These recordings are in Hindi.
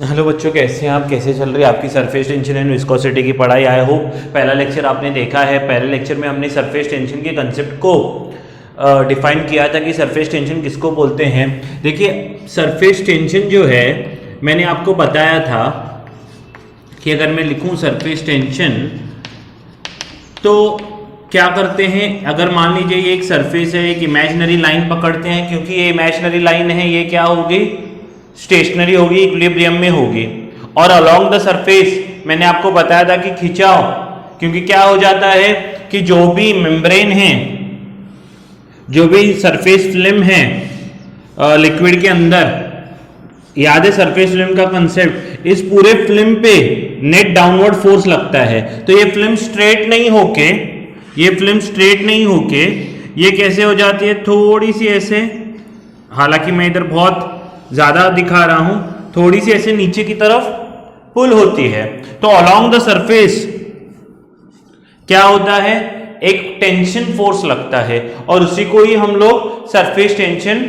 हेलो बच्चों, कैसे हैं आप? कैसे चल रही है आपकी सरफेस टेंशन एंड विस्कोसिटी की पढ़ाई? आई होप पहला लेक्चर आपने देखा है। पहले लेक्चर में हमने सरफेस टेंशन के कंसेप्ट को डिफाइन किया था कि सरफेस टेंशन किसको बोलते हैं। देखिए, सरफेस टेंशन जो है, मैंने आपको बताया था कि अगर मैं लिखूं सरफेस टेंशन तो क्या करते हैं। अगर मान लीजिए ये एक सरफेस है, एक इमेजिनरी लाइन पकड़ते हैं, क्योंकि ये इमेजिनरी लाइन है, ये क्या होगी? स्टेशनरी होगी, इक्विलिब्रियम में होगी। और अलोंग द सरफेस मैंने आपको बताया था कि खिंचाव, क्योंकि क्या हो जाता है कि जो भी मेम्ब्रेन है, जो भी सरफेस फिल्म है लिक्विड के अंदर, याद है सरफेस फिल्म का कंसेप्ट, इस पूरे फिल्म पे नेट डाउनवर्ड फोर्स लगता है। तो ये फिल्म स्ट्रेट नहीं होके, ये कैसे हो जाती है? थोड़ी सी ऐसे, हालांकि मैं इधर बहुत ज्यादा दिखा रहा हूं, थोड़ी सी ऐसे नीचे की तरफ पुल होती है। तो अलोंग द सरफेस क्या होता है? एक टेंशन फोर्स लगता है, और उसी को ही हम लोग सरफेस टेंशन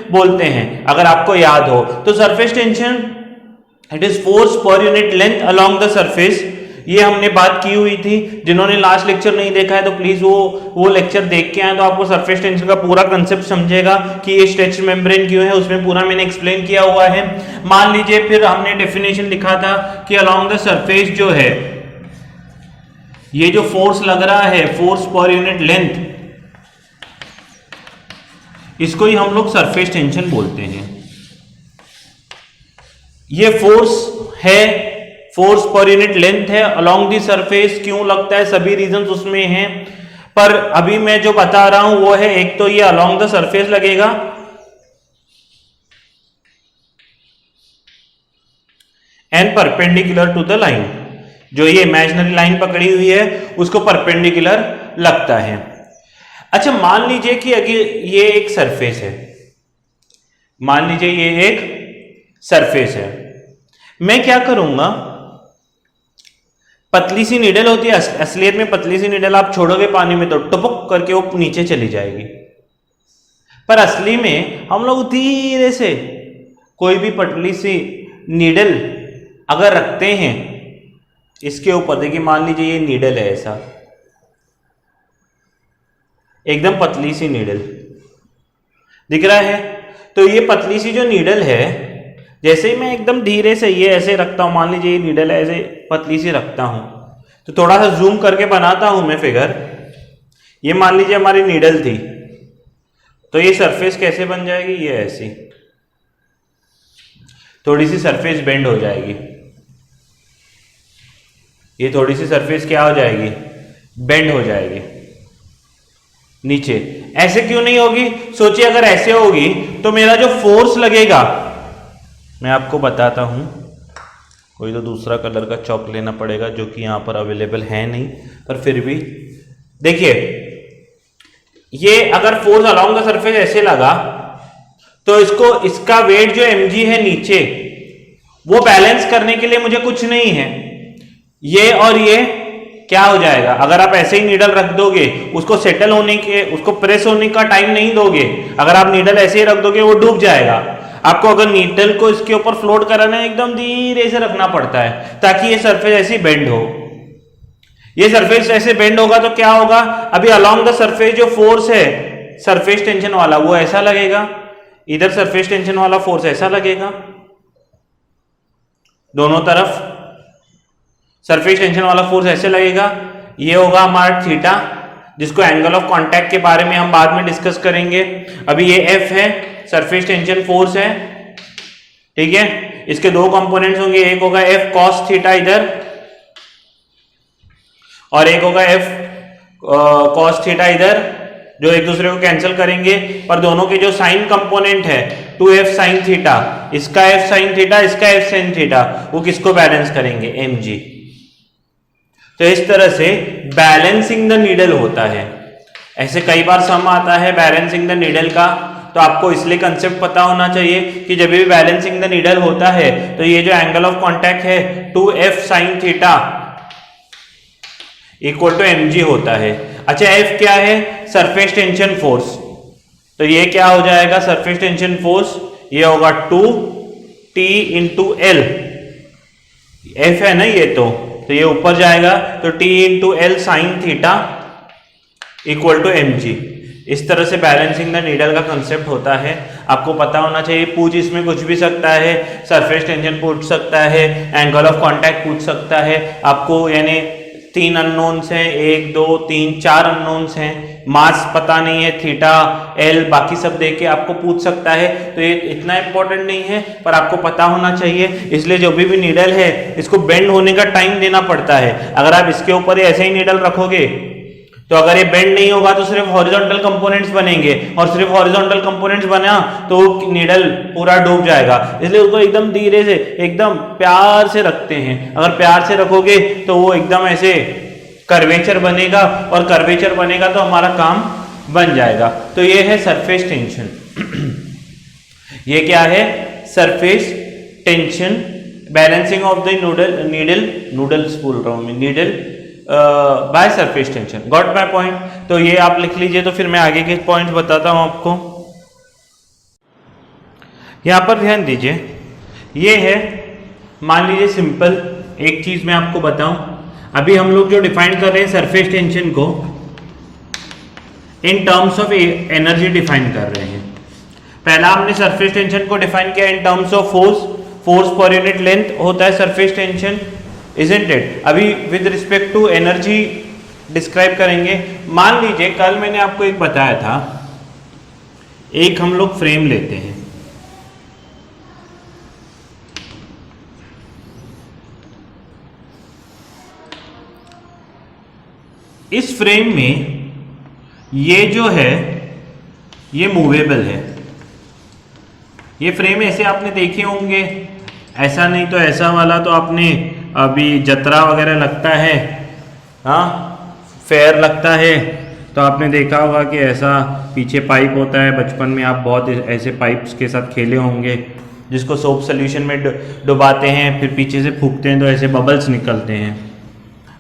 बोलते हैं। अगर आपको याद हो तो surface tension it is force per unit length along the surface. ये हमने बात की हुई थी। जिन्होंने लास्ट लेक्चर नहीं देखा है तो प्लीज वो लेक्चर देख के आए, तो आपको सरफेस टेंशन का पूरा कंसेप्ट समझेगा कि ये स्ट्रेच्ड मेम्ब्रेन क्यों है, उसमें पूरा मैंने एक्सप्लेन किया हुआ है। मान लीजिए फिर हमने डेफिनेशन लिखा था कि अलोंग द सरफेस जो है, ये जो फोर्स लग रहा है, फोर्स पर यूनिट लेंथ, इसको ही हम लोग सरफेस टेंशन बोलते हैं। ये फोर्स है, फोर्स पर यूनिट लेंथ है, अलोंग दी सरफेस क्यों लगता है, सभी रीजंस उसमें हैं। पर अभी मैं जो बता रहा हूं वो है, एक तो ये अलोंग द सरफेस लगेगा, and perpendicular to the line. जो ये इमेजिनरी लाइन पकड़ी हुई है उसको परपेंडिकुलर लगता है। अच्छा, मान लीजिए कि अगर ये एक सरफेस है, मैं क्या करूंगा? पतली सी नीडल होती है, असलियत में पतली सी नीडल आप छोड़ोगे पानी में तो टपक करके वो नीचे चली जाएगी। पर असली में हम लोग धीरे से कोई भी पतली सी नीडल अगर रखते हैं इसके ऊपर, देखिए मान लीजिए ये नीडल है, ऐसा एकदम पतली सी नीडल दिख रहा है। तो ये पतली सी जो नीडल है, जैसे ही मैं एकदम धीरे से ये ऐसे रखता हूं, मान लीजिए ये नीडल ऐसे पतली सी रखता हूं, तो थोड़ा सा जूम करके बनाता हूं मैं फिगर। ये मान लीजिए हमारी नीडल थी, तो ये सरफेस कैसे बन जाएगी? ये ऐसी थोड़ी सी सरफेस बेंड हो जाएगी। ये थोड़ी सी सरफेस क्या हो जाएगी? बेंड हो जाएगी नीचे। ऐसे क्यों नहीं होगी? सोचिए अगर ऐसे होगी तो मेरा जो फोर्स लगेगा, मैं आपको बताता हूं, कोई तो दूसरा कलर का चॉक लेना पड़ेगा जो कि यहां पर अवेलेबल है नहीं, पर फिर भी देखिए, ये अगर फोर्स अलोंग द सरफेस ऐसे लगा तो इसका वेट जो mg है नीचे, वो बैलेंस करने के लिए मुझे कुछ नहीं है। ये और ये क्या हो जाएगा? अगर आप ऐसे ही नीडल रख दोगे, उसको सेटल होने के, उसको प्रेस होने का टाइम नहीं दोगे, अगर आप नीडल ऐसे ही रख दोगे वो डूब जाएगा। आपको अगर नीडल को इसके ऊपर फ्लोट कराना है, एकदम धीरे से रखना पड़ता है ताकि ये सरफेस ऐसी बेंड हो। ये सरफेस ऐसे बेंड होगा तो क्या होगा? अभी अलोंग द सरफेस जो फोर्स है सरफेस टेंशन वाला, वो ऐसा लगेगा, इधर सरफेस टेंशन वाला फोर्स ऐसा लगेगा, दोनों तरफ सरफेस टेंशन वाला फोर्स ऐसे लगेगा। ये होगा हमारा थीटा, जिसको एंगल ऑफ कांटेक्ट के बारे में हम बाद में डिस्कस करेंगे। अभी ये एफ है, सरफेस टेंशन फोर्स है, ठीक है। इसके दो कंपोनेंट्स होंगे, एक होगा एफ कॉस थीटा इधर, और एक होगा एफ कॉस थीटा इधर, जो एक दूसरे को कैंसिल करेंगे। पर दोनों के जो साइन कंपोनेंट है 2f साइन थीटा, इसका f साइन थीटा, इसका f साइन थीटा, वो किसको बैलेंस करेंगे? mg। तो इस तरह से बैलेंसिंग द नीडल होता है। ऐसे कई बार सम आता है बैलेंसिंग द नीडल का, तो आपको इसलिए कंसेप्ट पता होना चाहिए कि जब भी बैलेंसिंग द नीडल होता है तो ये जो एंगल ऑफ कांटेक्ट है 2f sine theta equal to mg होता है। अच्छा, f क्या है? Surface tension force. तो ये क्या हो जाएगा? सरफेस टेंशन फोर्स ये होगा 2t इंटू एल, एफ है ना ये, तो ये ऊपर जाएगा, तो t into L sine theta equal to mg। इस तरह से बैलेंसिंग द नीडल का कंसेप्ट होता है। आपको पता होना चाहिए। पूछ इसमें कुछ भी सकता है, सरफेस टेंशन पूछ सकता है, एंगल ऑफ कांटेक्ट पूछ सकता है आपको, यानी 3 अननोन्स हैं, 1 2 3 4 अननोन्स हैं, मास पता नहीं है, थीटा एल बाकी सब दे के आपको पूछ सकता है। तो ये इतना इंपॉर्टेंट नहीं है, पर आपको पता होना चाहिए। इसलिए जो भी नीडल है इसको बेंड होने का टाइम देना पड़ता है। अगर आप इसके ऊपर ऐसे ही नीडल रखोगे तो अगर ये बेंड नहीं होगा तो सिर्फ हॉरिजॉन्टल कंपोनेंट्स बनेंगे, और सिर्फ हॉरिजॉन्टल कंपोनेंट्स बना तो नीडल पूरा डूब जाएगा। इसलिए उसको एकदम धीरे से, एकदम प्यार से रखते हैं। अगर प्यार से रखोगे तो वो एकदम ऐसे कर्वेचर बनेगा, और कर्वेचर बनेगा तो हमारा काम बन जाएगा। तो ये है सरफेस टेंशन। ये क्या है? Surface tension, balancing of the noodles बोल रहा हूं मैं, needle by surface tension. Got my point? तो ये आप लिख लीजिए, तो फिर मैं आगे के पॉइंट बताता हूं आपको। यहां पर ध्यान दीजिए, ये है, मान लीजिए सिंपल एक चीज मैं आपको बताऊं। अभी हम लोग जो डिफाइन कर रहे हैं सरफेस टेंशन को, इन टर्म्स ऑफ एनर्जी डिफाइन कर रहे हैं। पहला हमने सरफेस टेंशन को डिफाइन किया in terms of force per unit length होता है सरफेस टेंशन, इजंट इट? अभी with respect to energy describe करेंगे। मान लीजिए कल मैंने आपको एक बताया था, एक हम लोग फ्रेम लेते हैं, इस फ्रेम में ये जो है ये मूवेबल है। ये फ्रेम ऐसे आपने देखे होंगे, ऐसा नहीं तो ऐसा वाला तो आपने अभी जतरा वगैरह लगता है, हाँ फेयर लगता है, तो आपने देखा होगा कि ऐसा पीछे पाइप होता है। बचपन में आप बहुत ऐसे पाइप्स के साथ खेले होंगे, जिसको सोप सोल्यूशन में डुबाते हैं, फिर पीछे से फूकते हैं तो ऐसे बबल्स निकलते हैं,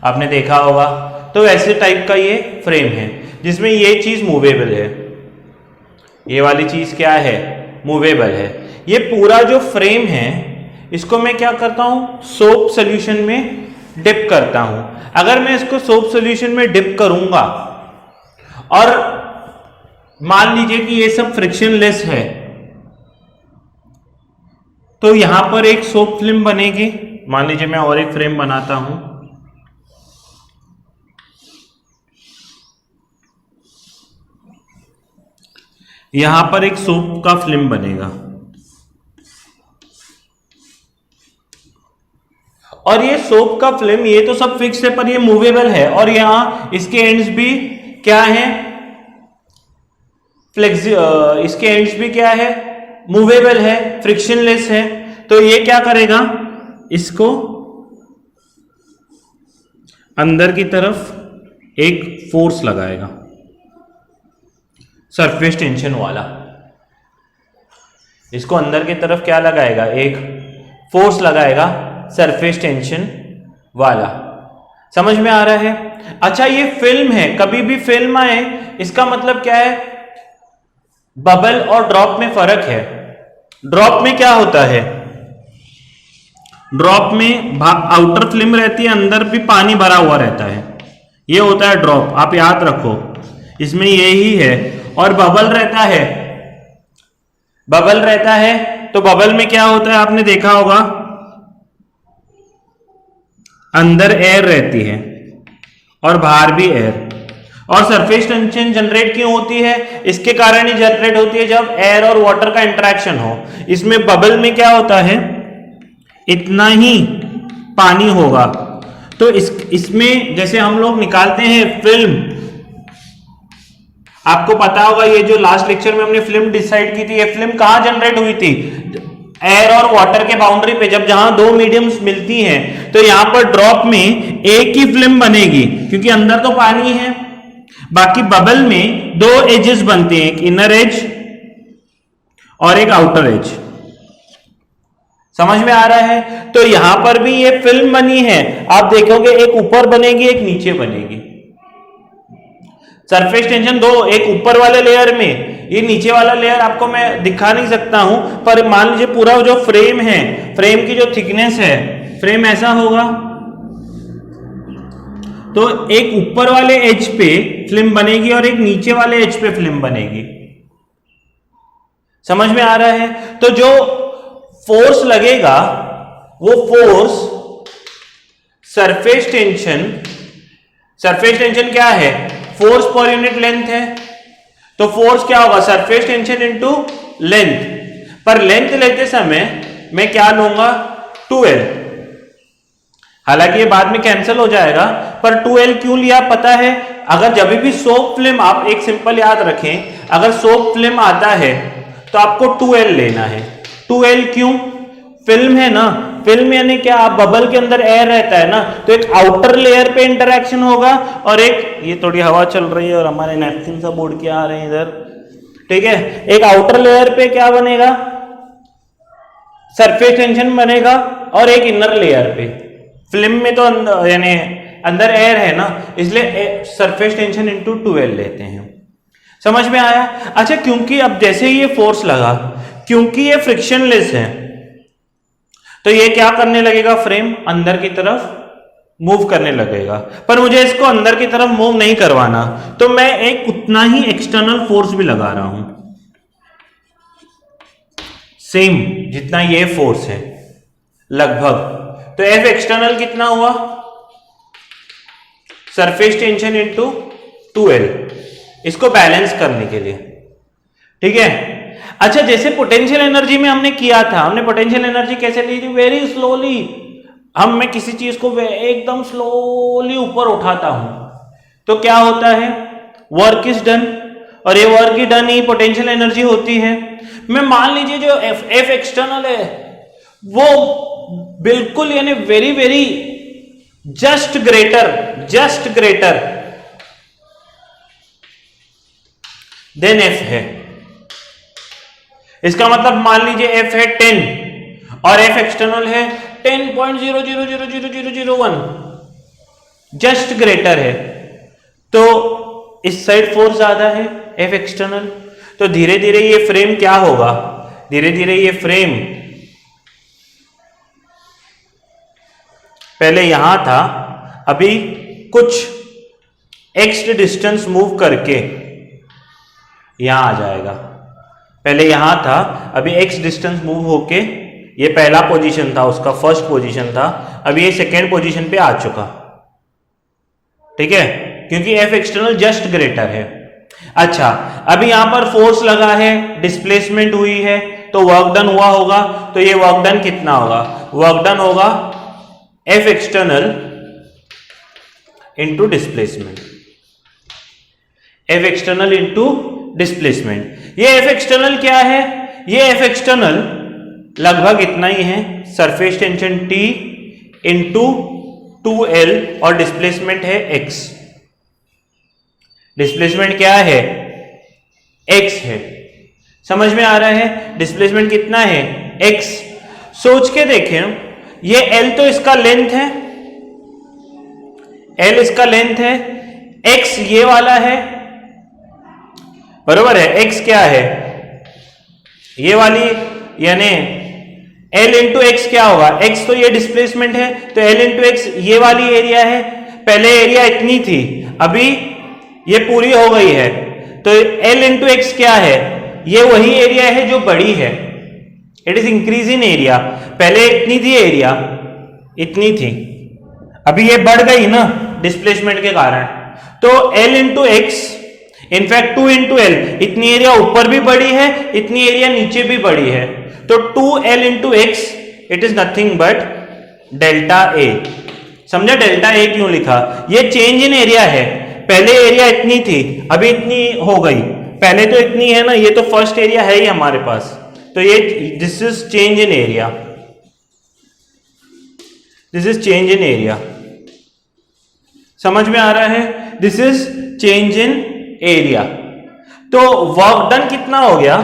आपने देखा होगा। तो ऐसे टाइप का ये फ्रेम है जिसमें ये चीज़ मूवेबल है। ये वाली चीज़ क्या है? मूवेबल है। ये पूरा जो फ्रेम है इसको मैं क्या करता हूं? सोप सॉल्यूशन में डिप करता हूं। अगर मैं इसको सोप सॉल्यूशन में डिप करूंगा और मान लीजिए कि ये सब फ्रिक्शनलेस है, तो यहां पर एक सोप फिल्म बनेगी। मान लीजिए मैं और एक फ्रेम बनाता हूं, यहां पर एक सोप का फिल्म बनेगा, और ये सोप का फिल्म, ये तो सब फिक्स है पर ये मूवेबल है, और यहां इसके एंड्स भी क्या है? इसके एंड्स भी क्या है? मूवेबल है, फ्रिक्शनलेस है। तो ये क्या करेगा? इसको अंदर की तरफ एक फोर्स लगाएगा, सरफेस टेंशन वाला। इसको अंदर की तरफ क्या लगाएगा? एक फोर्स लगाएगा, सरफेस टेंशन वाला। समझ में आ रहा है? अच्छा, ये फिल्म है, कभी भी फिल्म आए इसका मतलब क्या है? बबल और ड्रॉप में फर्क है। ड्रॉप में क्या होता है? ड्रॉप में आउटर फिल्म रहती है, अंदर भी पानी भरा हुआ रहता है, ये होता है ड्रॉप। आप याद रखो, इसमें यही है। और बबल रहता है, बबल रहता है तो बबल में क्या होता है? आपने देखा होगा, अंदर एयर रहती है और बाहर भी एयर। और सरफेस टेंशन जनरेट क्यों होती है? इसके कारण ही जनरेट होती है जब एयर और वाटर का इंटरेक्शन हो। इसमें बबल में क्या होता है? इतना ही पानी होगा। तो इसमें जैसे हम लोग निकालते हैं फिल्म, आपको पता होगा ये जो लास्ट लेक्चर में हमने फिल्म डिसाइड की थी, ये फिल्म कहां जनरेट हुई थी? एयर और वाटर के बाउंड्री पे, जब जहां दो मीडियम्स मिलती हैं तो यहां पर ड्रॉप में एक ही फिल्म बनेगी क्योंकि अंदर तो पानी है। बाकी बबल में दो एजेस बनते हैं, एक इनर एज और एक आउटर एज। समझ में आ रहा है? तो यहां पर भी ये फिल्म बनी है, आप देखोगे एक ऊपर बनेगी एक नीचे बनेगी। सरफेस टेंशन दो, एक ऊपर वाले लेयर में, ये नीचे वाला लेयर आपको मैं दिखा नहीं सकता हूं, पर मान लीजिए पूरा जो फ्रेम है, फ्रेम की जो थिकनेस है, फ्रेम ऐसा होगा, तो एक ऊपर वाले एज पे फिल्म बनेगी और एक नीचे वाले एज पे फिल्म बनेगी। समझ में आ रहा है? तो जो फोर्स लगेगा वो फोर्स सरफेस टेंशन क्या है? फोर्स पर यूनिट लेंथ है, तो फोर्स क्या होगा? Surface tension into length. पर लेंथ लेते समय मैं क्या लूंगा? 2L। हालांकि ये बाद में कैंसिल हो जाएगा, पर 2L क्यों लिया पता है? अगर जब भी सोप फिल्म, आप एक सिंपल याद रखें, अगर सोप फिल्म आता है तो आपको 2L लेना है। 2L क्यों? फिल्म है ना, फिल्म यानी क्या? आप बबल के अंदर एयर रहता है ना, तो एक आउटर लेयर पे इंटरेक्शन होगा और एक, ये थोड़ी हवा चल रही है और हमारे नैपकिन सब उड़ के आ रहे हैं इधर, ठीक है। एक आउटर लेयर पे क्या बनेगा? सरफेस टेंशन बनेगा, और एक इनर लेयर पे, फिल्म में तो यानी अंदर एयर है ना, इसलिए सरफेस टेंशन इनटू 2L लेते हैं। समझ में आया? अच्छा, क्योंकि अब जैसे ये फोर्स लगा, क्योंकि ये फ्रिक्शनलेस है, तो ये क्या करने लगेगा? फ्रेम अंदर की तरफ मूव करने लगेगा। पर मुझे इसको अंदर की तरफ मूव नहीं करवाना, तो मैं एक उतना ही एक्सटर्नल फोर्स भी लगा रहा हूं, सेम जितना ये फोर्स है लगभग। तो F एक्सटर्नल कितना हुआ? सरफेस टेंशन इनटू 2L, इसको बैलेंस करने के लिए, ठीक है। अच्छा, जैसे पोटेंशियल एनर्जी में हमने किया था, हमने पोटेंशियल एनर्जी कैसे ली थी? Very slowly. मैं किसी चीज को एकदम स्लोली ऊपर उठाता हूं, तो क्या होता है? वर्क इज डन, और ये वर्क ही डन ही पोटेंशियल एनर्जी होती है। मैं मान लीजिए जो F एक्सटर्नल है वो बिल्कुल यानी very very just greater than F है। इसका मतलब मान लीजिए F है 10 और F एक्सटर्नल है 10.000001, जस्ट ग्रेटर है, तो इस साइड फोर्स ज्यादा है F एक्सटर्नल। तो धीरे धीरे ये फ्रेम क्या होगा? धीरे धीरे ये फ्रेम पहले यहां था, अभी कुछ एक्स डिस्टेंस मूव करके यहां आ जाएगा। पहले यहां था, अभी एक्स डिस्टेंस मूव होके, ये पहला पोजीशन था उसका, फर्स्ट पोजीशन था, अभी ये सेकेंड पोजीशन पे आ चुका, ठीक है, क्योंकि F एक्सटर्नल जस्ट ग्रेटर है। अच्छा, अभी यहां पर फोर्स लगा है, डिस्प्लेसमेंट हुई है, तो वर्क डन हुआ होगा, तो ये वर्क डन कितना होगा? वर्क डन होगा F external into displacement, F external into displacement. ये F एक्सटर्नल क्या है? ये F एक्सटर्नल लगभग इतना ही है, surface tension T into 2L, और डिस्प्लेसमेंट है x। डिस्प्लेसमेंट क्या है? x है। समझ में आ रहा है? डिस्प्लेसमेंट कितना है? x। सोच के देखें, ये L तो इसका लेंथ है, L इसका लेंथ है, x ये वाला है, बरोबर है। x क्या है? ये वाली, यानी L इंटू एक्स क्या होगा? x तो ये डिस्प्लेसमेंट है, तो L इंटू एक्स ये वाली एरिया है। पहले एरिया इतनी थी, अभी ये पूरी हो गई है, तो L इंटू एक्स क्या है? ये वही एरिया है जो बड़ी है, it is increase in area. पहले इतनी थी एरिया, इतनी थी, अभी ये बढ़ गई ना डिस्प्लेसमेंट के कारण, तो L into x, in fact 2 into L, इतनी एरिया ऊपर भी बड़ी है, इतनी एरिया नीचे भी बड़ी है, तो 2L into x it is nothing but delta a. समझा डेल्टा ए क्यों लिखा? ये चेंज इन एरिया है, पहले एरिया इतनी थी, अभी इतनी हो गई, पहले तो इतनी है ना, ये तो फर्स्ट एरिया है ही हमारे पास, तो ये this is change in area, this is change in area. समझ में आ रहा है? This is change in area. तो वर्क डन कितना हो गया?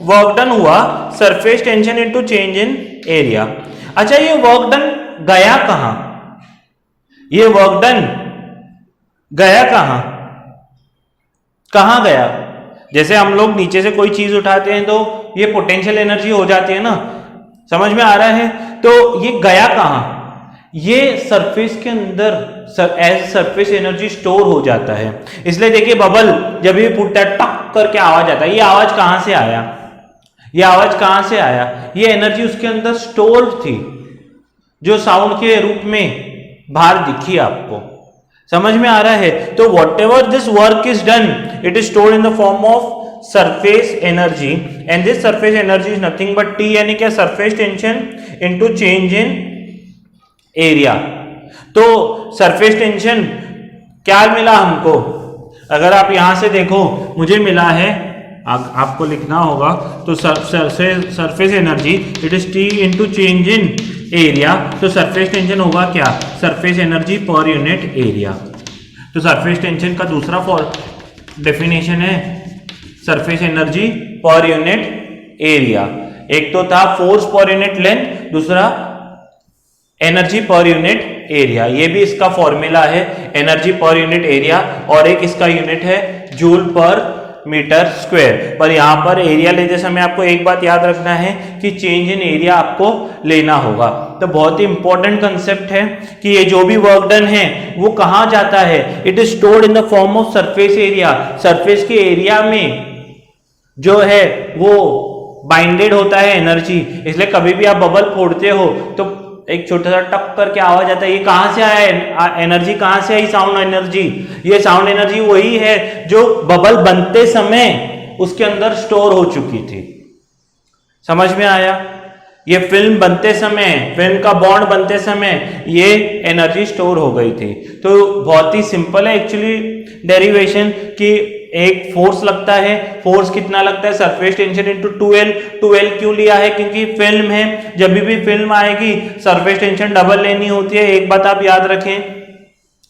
वर्क डन हुआ surface tension into change in area. अच्छा, ये वर्क डन गया कहां? ये वर्क डन गया कहां? कहां गया? जैसे हम लोग नीचे से कोई चीज उठाते हैं तो ये पोटेंशियल एनर्जी हो जाती है ना, समझ में आ रहा है? तो ये गया कहां? ये सरफेस के अंदर एज सरफेस एनर्जी स्टोर हो जाता है। इसलिए देखिए बबल जब भी फूटता है टक करके आवाज आता है, ये आवाज कहां से आया? ये आवाज कहां से आया? ये एनर्जी उसके अंदर स्टोर थी, जो साउंड के रूप में बाहर दिखी आपको। समझ में आ रहा है? तो what ever this work is done, it is stored in the form of surface energy, and this surface energy is nothing but T, यानी क्या? Surface tension into change in area. तो सरफेस टेंशन क्या मिला हमको? अगर आप यहां से देखो, मुझे मिला है, आपको लिखना होगा, तो surface energy it is T into change in area. तो सरफेस टेंशन होगा क्या? Surface energy per unit area. तो सरफेस टेंशन का दूसरा डेफिनेशन है surface energy per unit area. एक तो था फोर्स पर यूनिट लेंथ, दूसरा एनर्जी पर यूनिट एरिया। ये भी इसका फॉर्मूला है, एनर्जी पर यूनिट एरिया, और एक इसका यूनिट है जूल पर मीटर स्क्वायर। पर यहां पर एरिया लेते समय आपको एक बात याद रखना है कि चेंज इन एरिया आपको लेना होगा। तो बहुत ही इंपॉर्टेंट कंसेप्ट है कि ये जो भी वर्क डन है वो कहां जाता है? It is stored in the form of surface area. Surface के एरिया में जो है वो बाइंडेड होता है एनर्जी। इसलिए कभी भी आप बबल फोड़ते हो तो एक छोटा सा टक करके आवाज आता है, ये कहां से आया? एनर्जी कहां से आई? Sound energy. ये साउंड एनर्जी वही है जो बबल बनते समय उसके अंदर स्टोर हो चुकी थी। समझ में आया? ये फिल्म बनते समय, फिल्म का बॉन्ड बनते समय ये एनर्जी स्टोर हो गई थी। तो बहुत ही सिंपल है एक्चुअली डेरिवेशन कि एक फोर्स लगता है, फोर्स कितना लगता है? Surface tension into 2L। 2L क्यों लिया है? क्योंकि फिल्म है, जब भी फिल्म आएगी सरफेस टेंशन डबल लेनी होती है। एक बात आप याद रखें,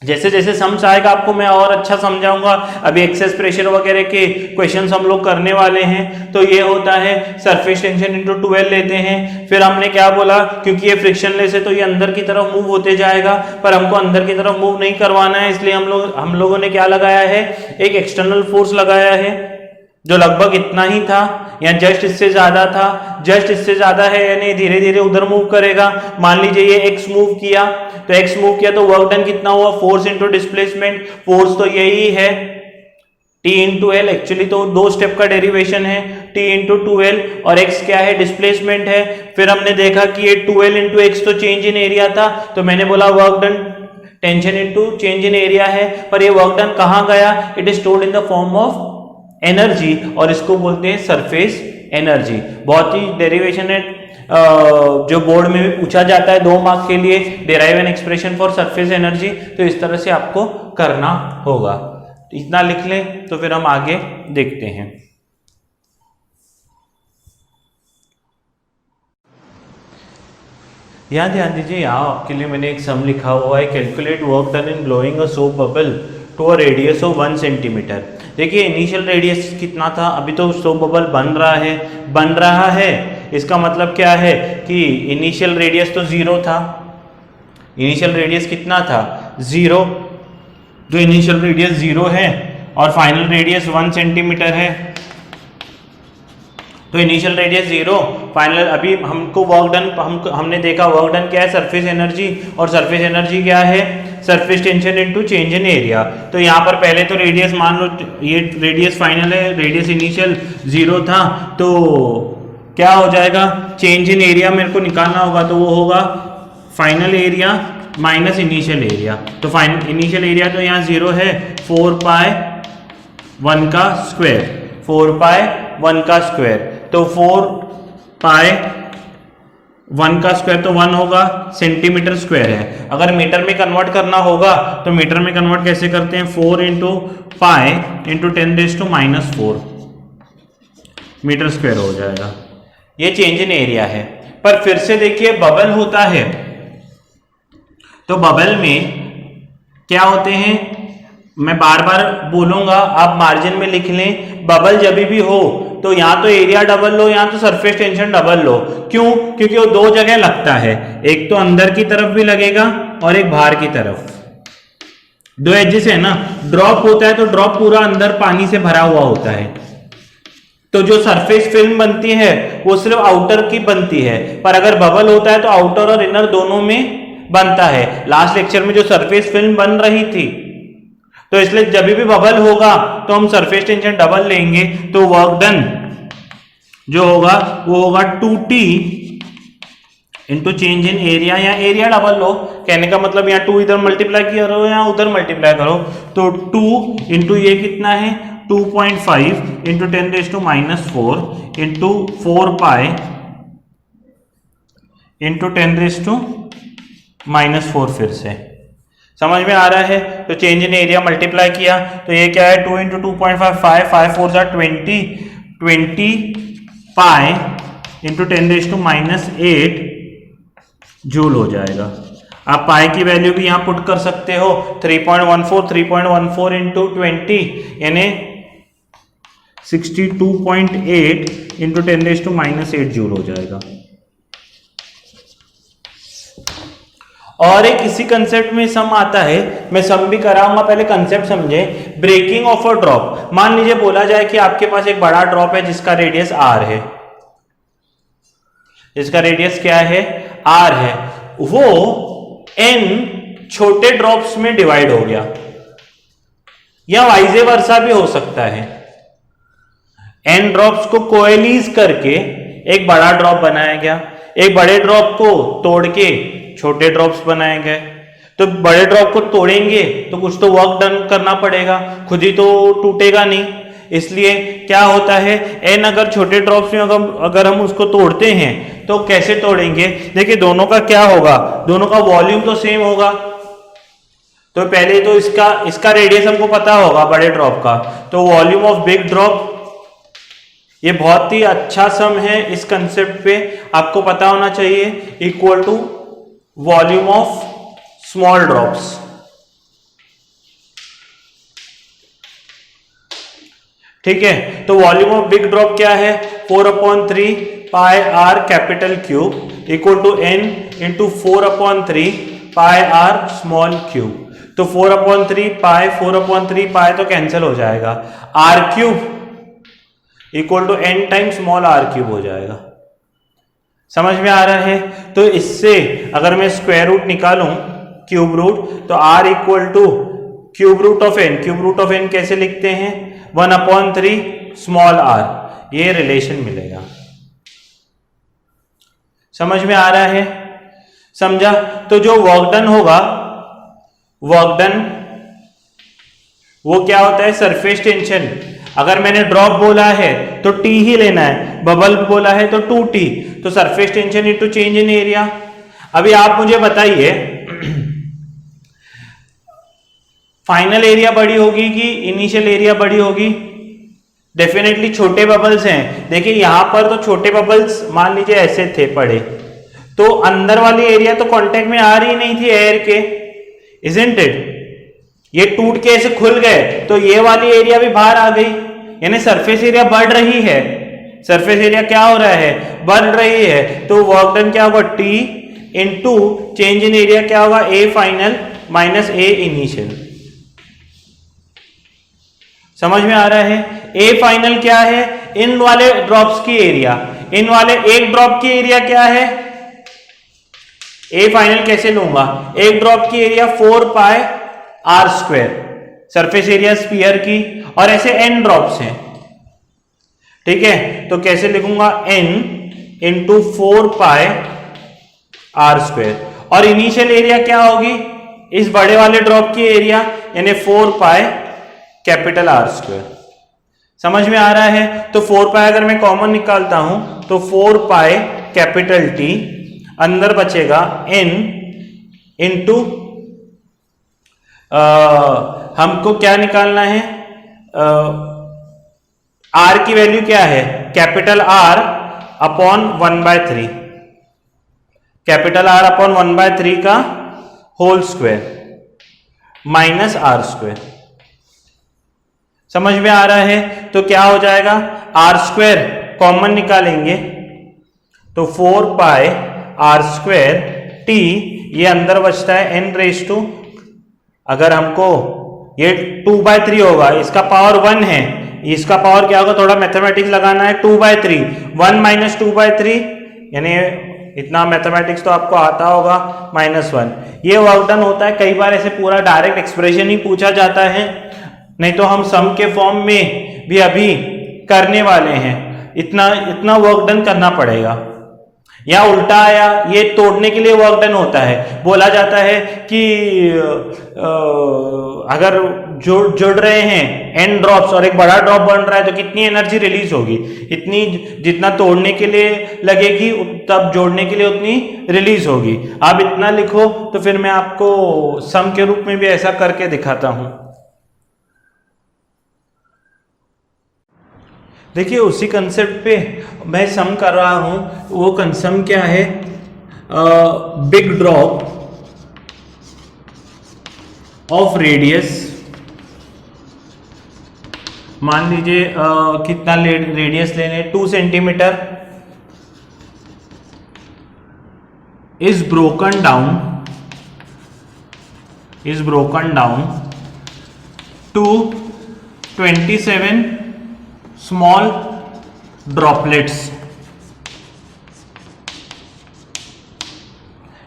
जैसे जैसे समझ आएगा आपको मैं और अच्छा समझाऊंगा। अभी एक्सेस प्रेशर वगैरह के क्वेश्चंस हम लोग करने वाले हैं। तो ये होता है सरफेस टेंशन इंटू 2L लेते हैं। फिर हमने क्या बोला? क्योंकि ये फ्रिक्शनलेस है तो ये अंदर की तरफ मूव होते जाएगा, पर हमको अंदर की तरफ मूव नहीं करवाना है, इसलिए हम लोगों ने क्या लगाया है? एक एक्सटर्नल फोर्स लगाया है जो लगभग इतना ही था या जस्ट इससे ज्यादा था। जस्ट इससे ज्यादा है यानी धीरे धीरे उधर मूव करेगा। मान लीजिए ये एक्स मूव किया, तो एक्स मूव किया तो वर्क डन कितना हुआ? Force into displacement. फोर्स तो यही है T इंटू एल। एक्चुअली तो दो स्टेप का डेरिवेशन है, T इंटू 2L, और x क्या है? डिस्प्लेसमेंट है। फिर हमने देखा कि ये 2L इंटू एक्स तो चेंज इन एरिया था, तो मैंने बोला work done tension into change in area है। पर ये वर्क डन कहां गया? It is stored in the form of energy, और इसको बोलते हैं सरफेस एनर्जी। बहुत ही डेरिवेशन है जो बोर्ड में भी पूछा जाता है 2 मार्क के लिए, derive an expression for surface energy. तो इस तरह से आपको करना होगा। इतना लिख लें तो फिर हम आगे देखते हैं। यहां ध्यान दीजिए, यहां आपके लिए मैंने एक सम लिखा हुआ है, calculate work done in blowing a soap bubble to a radius of 1 centimetre. देखिए इनिशियल रेडियस कितना था? अभी तो सोप बबल बन रहा है। इसका मतलब क्या है कि इनिशियल रेडियस तो 0 था। इनिशियल रेडियस कितना था? 0। जो इनिशियल रेडियस 0 है और फाइनल रेडियस 1 सेंटीमीटर है, तो इनिशियल रेडियस 0, फाइनल। अभी हमको वर्क डन, हमने देखा वर्क डन क्या है? सरफेस एनर्जी, और सरफेस एनर्जी क्या है? Surface tension into change in area. तो यहाँ पर पहले तो रेडियस मान लो, ये रेडियस फाइनल है, रेडियस इनिशियल 0 था, तो क्या हो जाएगा? चेंज इन एरिया मेरे को निकालना होगा, तो वो होगा final area minus initial area. तो फाइनल इनिशियल एरिया तो यहाँ 0 है, 4π1 का स्क्वायर, 4π1 का स्क्वायर। तो 4π1 का स्क्वायर तो 1 होगा, सेंटीमीटर स्क्वायर है। अगर मीटर में कन्वर्ट करना होगा तो मीटर में कन्वर्ट कैसे करते हैं? 4 into pi into 10⁻⁻⁴ metre square हो जाएगा। ये चेंज इन एरिया है। पर फिर से देखिए बबल होता है, तो बबल में क्या होते हैं? मैं बार बार बोलूंगा, आप मार्जिन में लिख लें। बबल जब भी हो तो यहाँ तो एरिया डबल लो, यहाँ तो सरफेस टेंशन डबल लो। क्यों? क्योंकि वो 2 जगह लगता है, एक तो अंदर की तरफ भी लगेगा और एक बाहर की तरफ। दो एजेस है ना, ड्रॉप होता है तो ड्रॉप पूरा अंदर पानी से भरा हुआ होता है, तो जो सरफेस फिल्म बनती है वो सिर्फ आउटर की बनती है, पर अगर बबल होता है तो आउटर और इनर दोनों में बनता है। लास्ट लेक्चर में जो सरफेस फिल्म बन रही थी, तो इसलिए जब भी बबल होगा तो हम सरफेस टेंशन डबल लेंगे, तो वर्क डन जो होगा वो होगा 2T into change in area, या एरिया डबल लो, कहने का मतलब यहाँ 2 इधर मल्टीप्लाई करो या उधर मल्टीप्लाई करो, तो 2 इंटू ये कितना है 2.5 इंटू 10⁻⁴ इंटू 4 पाई इंटू 10⁻⁴ फिर से समझ में आ रहा है। तो चेंज इन एरिया मल्टीप्लाई किया तो ये क्या है 2 इंटू 2.5 5 4 20 पाई इंटू 10⁻⁸ जूल हो जाएगा। आप पाई की वैल्यू भी यहां पुट कर सकते हो 3.14 इंटू 20 यानी 62.8 इंटू 10⁻⁸ जूल हो जाएगा। और एक इसी कंसेप्ट में सम आता है, मैं सम भी कराऊंगा, पहले कंसेप्ट समझे। ब्रेकिंग ऑफ अ ड्रॉप, मान लीजिए बोला जाए कि आपके पास एक बड़ा ड्रॉप है जिसका रेडियस r है, जिसका रेडियस क्या है r है, वो n छोटे ड्रॉप्स में डिवाइड हो गया, या वाइजे वर्सा भी हो सकता है। n ड्रॉप्स को कोएलीज करके एक बड़ा ड्रॉप बनाया गया, एक बड़े ड्रॉप को तोड़ के छोटे ड्रॉप्स बनाए गए। तो बड़े ड्रॉप को तोड़ेंगे तो कुछ तो वर्क डन करना पड़ेगा, खुद ही तो टूटेगा नहीं, इसलिए क्या होता है n अगर छोटे ड्रॉप्स में अगर हम उसको तोड़ते हैं तो कैसे तोड़ेंगे, देखिए दोनों का क्या होगा, दोनों का वॉल्यूम तो सेम होगा। तो पहले तो इसका रेडियस हमको पता होगा बड़े ड्रॉप का, तो वॉल्यूम ऑफ बिग ड्रॉप, ये बहुत ही अच्छा सम है, इस कंसेप्ट पे आपको पता होना चाहिए, equal to volume of small drops. ठीक है, तो वॉल्यूम ऑफ बिग ड्रॉप क्या है 4/3 pi r capital cube equal to n into 4/3 pi r small cube. तो 4/3 पाई तो कैंसिल हो जाएगा, r cube equal to n time small r cube हो जाएगा। समझ में आ रहा है। तो इससे अगर मैं स्क्वायर रूट निकालूं क्यूब रूट, तो r equal to cube root of n, cube root of n कैसे लिखते हैं 1/3 स्मॉल r, ये रिलेशन मिलेगा। समझ में आ रहा है, समझा। तो जो वर्क डन होगा, वर्क डन वो क्या होता है सरफेस टेंशन, अगर मैंने ड्रॉप बोला है तो T ही लेना है, बबल बोला है तो 2T, तो surface tension into change in area. अभी आप मुझे बताइए फाइनल एरिया बड़ी होगी कि इनिशियल एरिया बड़ी होगी? डेफिनेटली छोटे बबल्स हैं। देखिए यहां पर तो छोटे बबल्स मान लीजिए ऐसे थे पड़े, तो अंदर वाली एरिया तो कांटेक्ट में आ रही नहीं थी एयर के, इजंट इट? ये टूट के ऐसे खुल गए तो ये वाली एरिया भी बाहर आ गई, यानी सरफेस एरिया बढ़ रही है। सरफेस एरिया क्या हो रहा है, बढ़ रही है। तो वर्क डन क्या होगा T into change in area क्या होगा A final minus A initial. समझ में आ रहा है। A फाइनल क्या है, इन वाले ड्रॉप्स की एरिया, इन वाले एक ड्रॉप की एरिया क्या है, A फाइनल कैसे लूंगा, एक ड्रॉप की area 4 pi are square, surface area sphere की, और ऐसे n ड्रॉप्स हैं। ठीक है, तो कैसे लिखूंगा n into 4 pi are square, और इनिशियल एरिया क्या होगी इस बड़े वाले ड्रॉप की एरिया, यानी 4 पाई कैपिटल आर स्क्वायर। समझ में आ रहा है। तो 4 पाई अगर मैं कॉमन निकालता हूं तो 4 पाई कैपिटल T, अंदर बचेगा n इंटू हमको क्या निकालना है, R की वैल्यू क्या है, capital R upon 1/3, capital R upon 1/3 का whole square minus R square. समझ में आ रहा है। तो क्या हो जाएगा, आर स्क्वायर कॉमन निकालेंगे तो 4 पाई आर स्क्वायर T, ये अंदर बचता है n रेज टू अगर हमको ये 2/3 होगा, इसका पावर 1 है, इसका पावर क्या होगा, थोड़ा मैथमेटिक्स लगाना है, 2/3, 1 माइनस 2/3 यानी इतना मैथमेटिक्स तो आपको आता होगा, -1। ये वर्क डन होता है। कई बार ऐसे पूरा डायरेक्ट एक्सप्रेशन ही पूछा जाता है, नहीं तो हम सम के फॉर्म में भी अभी करने वाले हैं। इतना वर्क डन करना पड़ेगा। या उल्टा आया, ये तोड़ने के लिए वर्क डन होता है। बोला जाता है कि अगर जुड़ रहे हैं n ड्रॉप्स और एक बड़ा ड्रॉप बन रहा है तो कितनी एनर्जी रिलीज होगी, इतनी जितना तोड़ने के लिए लगेगी तब जोड़ने के लिए उतनी रिलीज होगी। आप इतना लिखो तो फिर मैं आपको सम के रूप में भी ऐसा करके दिखाता हूं। देखिए उसी कंसेप्ट पे मैं सम कर रहा हूं। वो सम क्या है, बिग ड्रॉप ऑफ रेडियस, मान लीजिए कितना रेडियस लेने, 2 centimetre, is broken down to 27 small droplets.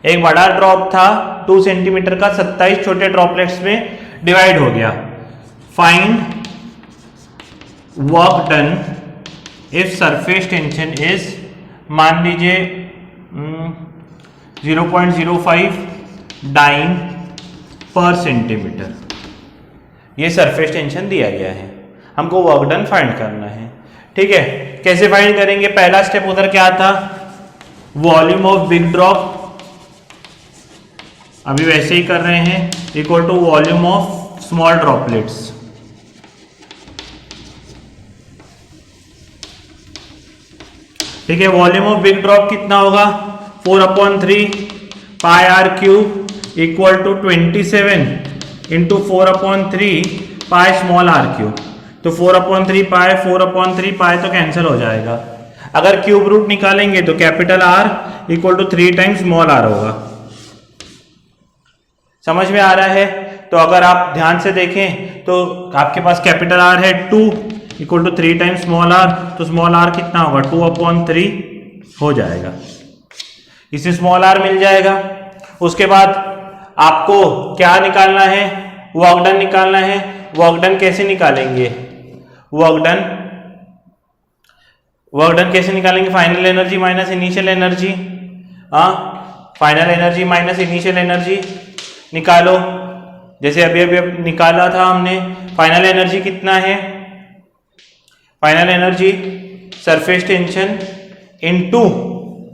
एक बड़ा ड्रॉप था 2 सेंटीमीटर का, 27 छोटे ड्रॉपलेट्स में डिवाइड हो गया। Find work done if surface tension is, मान लीजिए 0.05 डाइन पर सेंटीमीटर। ये सरफेस टेंशन दिया गया है, हमको वर्क डन फाइंड करना है। ठीक है, कैसे फाइंड करेंगे? पहला स्टेप उधर क्या था, वॉल्यूम ऑफ बिग ड्रॉप, अभी वैसे ही कर रहे हैं, equal to volume of small droplets. ठीक है, वॉल्यूम ऑफ बिग ड्रॉप कितना होगा, 4/3 pi r cube equal to 27 into 4/3 pi small r cube. तो 4/3 पाई तो कैंसिल हो जाएगा। अगर क्यूब रूट निकालेंगे तो capital R equal to 3 times small R होगा। समझ में आ रहा है? तो अगर आप ध्यान से देखें तो आपके पास कैपिटल आर है 2 equal to 3 times small R, तो स्मॉल आर कितना होगा, 2/3 हो जाएगा। इसे स्मॉल आर मिल जाएगा। उसके बाद आपको क्या निकालना है, वर्क डन निकालना है। वर्क डन कैसे निकालेंगे, वर्क डन कैसे निकालेंगे, final energy minus initial energy. Final energy minus initial energy निकालो, जैसे अभी निकाला था हमने। फाइनल एनर्जी कितना है, final energy surface tension into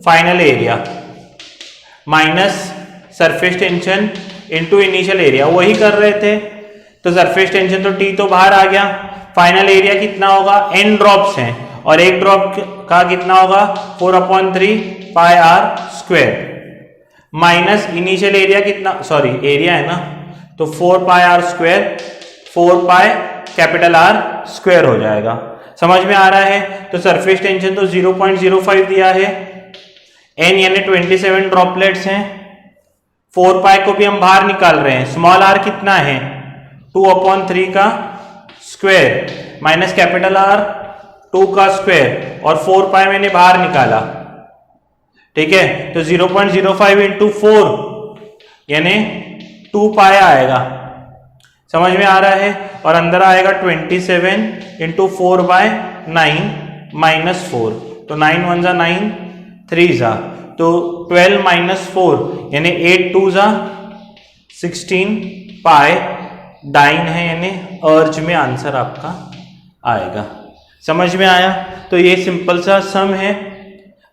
final area minus surface tension into initial area, वही कर रहे थे। तो सरफेस टेंशन तो T तो बाहर आ गया, फाइनल एरिया कितना होगा, n ड्रॉप्स हैं और एक ड्रॉप का कितना होगा, 4/3 pi are square minus initial area कितना, सॉरी एरिया है ना, तो 4 pi are square, 4 pi capital r square हो जाएगा। समझ में आ रहा है? तो सरफेस टेंशन तो 0.05 दिया है, n यानी 27 ड्रॉपलेट्स हैं, 4 पाई को भी हम बाहर निकाल रहे हैं। स्मॉल आर कितना है, 2/3 का स्क्वायर माइनस कैपिटल आर 2 का स्क्वायर और 4 पाई मैंने बाहर निकाला। ठीक है, तो 0.05 इंटू 4 यानी 2 पाई आएगा। समझ में आ रहा है? और अंदर आएगा 27 इंटू 4/9 माइनस 4, तो 9 1 जा 9, 3 जा, तो 12 माइनस 4 यानी 8 2 जा 16 पाई डाइन है, यानी अर्ज में आंसर आपका आएगा। समझ में आया? तो ये सिंपल सा सम है।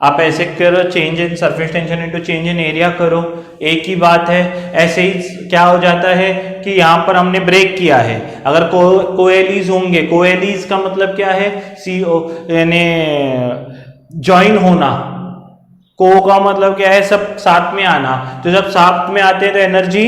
आप ऐसे करो, change in surface tension into change in area करो, एक ही बात है। ऐसे ही क्या हो जाता है कि यहाँ पर हमने ब्रेक किया है, अगर कोएलीज होंगे, कोएलीज का मतलब क्या है, CO यानी ज्वाइन होना, को का मतलब क्या है, सब साथ में आना। तो जब साथ में आते हैं तो एनर्जी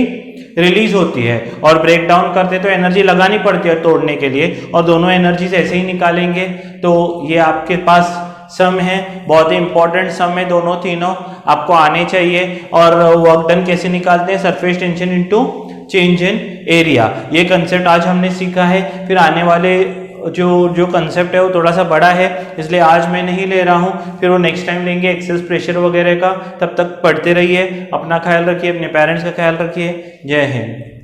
रिलीज होती है और ब्रेक डाउन करते हैं तो एनर्जी लगानी पड़ती है तोड़ने के लिए, और दोनों एनर्जीज ऐसे ही निकालेंगे। तो ये आपके पास सम है, बहुत ही इंपॉर्टेंट सम है, तीनों आपको आने चाहिए। और वर्क डन कैसे निकालते हैं, surface tension into change in area. ये कंसेप्ट आज हमने सीखा है। फिर आने वाले जो कंसेप्ट है वो थोड़ा सा बड़ा है, इसलिए आज मैं नहीं ले रहा हूँ, फिर वो नेक्स्ट टाइम लेंगे एक्सेस प्रेशर वगैरह का। तब तक पढ़ते रहिए, अपना ख्याल रखिए, अपने पेरेंट्स का ख्याल रखिए। जय हिंद।